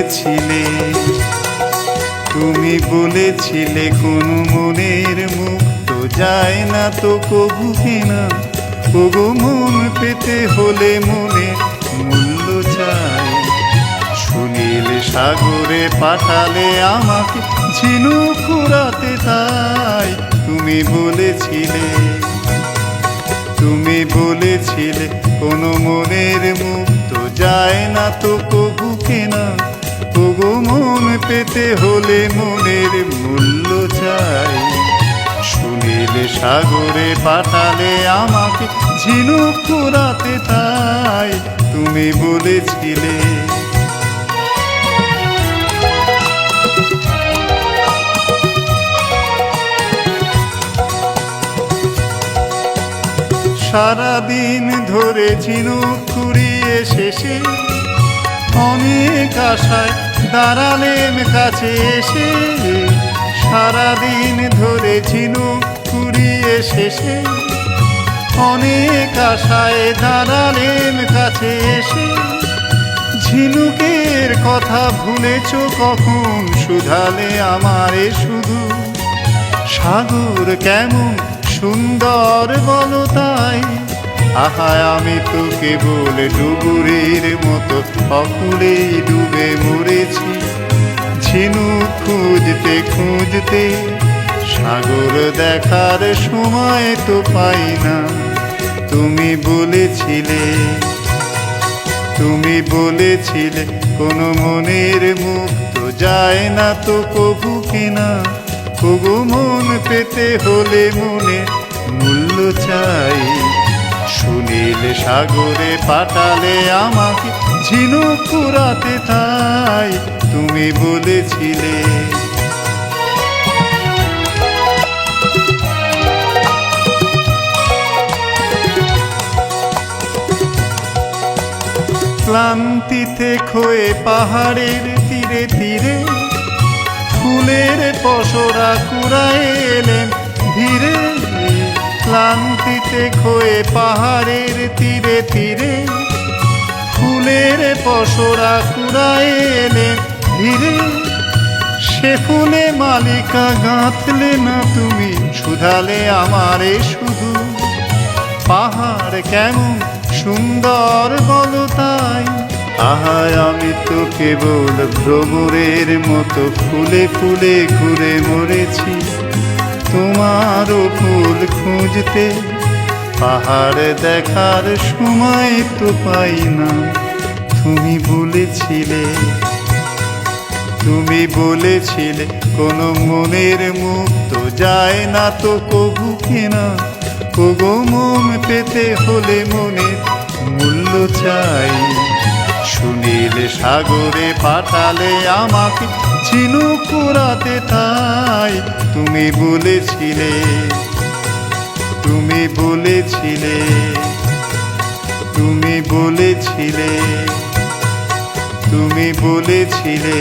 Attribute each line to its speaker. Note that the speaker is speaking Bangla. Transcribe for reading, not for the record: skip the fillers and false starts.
Speaker 1: বলেছিলে, তুমি বলেছিলে কোনো মনের মুক্ত যায় না তো কবু কেনা। ওগো মন পেতে হলে মনে মূল্য চাই। সুনীল সাগরে পাঠালে আমাকে ঝিনুক কুড়াতে তাই। তুমি বলেছিলে, তুমি বলেছিলে কোনো মনের মুক্ত যায় না তো কবু কেনা। ওগো মন পেতে হলে মনের মূল্য চাই। সুনীল সাগরে পাঠালে আমাকে ঝিনুক কুড়াতে তাই। তুমি বলেছিলে, সারাদিন ধরে ঝিনুক কুড়িয়ে শেষে অনেক আশায় দাঁড়ালেম কাছে এসে। সারাদিন ধরে ঝিনুক কুড়িয়ে শেষে অনেক আশায় দাঁড়ালেম কাছে এসে। ঝিনুকের কথা ভুলেছ কখন, শুধালে আমারে শুধু। সাগর কেমন সুন্দর বলো তাই। আহা আমি তো কেবল ডুবুরের মতো অকুলে ডুবে মরেছি। ঝিনুক খুঁজতে খুঁজতে সাগর দেখার সময় তো পাই না। তুমি বলেছিলে, তুমি বলেছিলে কোনো মনের মুক্ত যায় না তো কবু কেনা। ওগো মন পেতে হলে মনে মূল্য চাই। সুনীল সাগরে পাঠালে আমাকে ঝিনুক কুড়াতে তাই। তুমি বলেছিলে, ক্লান্তিতে ক্ষয়ে পাহাড়ের তীরে তীরে ফুলের পসরা কুড়ায় এলেন ধীরে। ক্লান্তিতে ক্ষয়ে পাহাড়ের তীরে তীরে ফুলের পসরা কুড়ায় এলেন ধীরে। সে ফুলে মালিকা গাঁথলে না তুমি, শুধালে আমারে শুধু। পাহাড় কেমন সুন্দর বলো তাই। আহা আমি তো কেবল ভ্রমরের মতো ফুলে ফুলে ঘুরে মরেছি। তোমারও ফুল খুঁজতে পাহাড় দেখার সময় তো পাই না। তুমি বলেছিলে, তুমি বলেছিলে কোনো মনের মুক্ত যায় না তো কবু কেনা। ওগো মন পেতে হলে মনের মূল্য চাই। সুনীল সাগরে পাঠালে আমাকে ঝিনুক কুড়াতে তাই। তুমি বলেছিলে, তুমি বলেছিলে, তুমি বলেছিলে, তুমি বলেছিলে।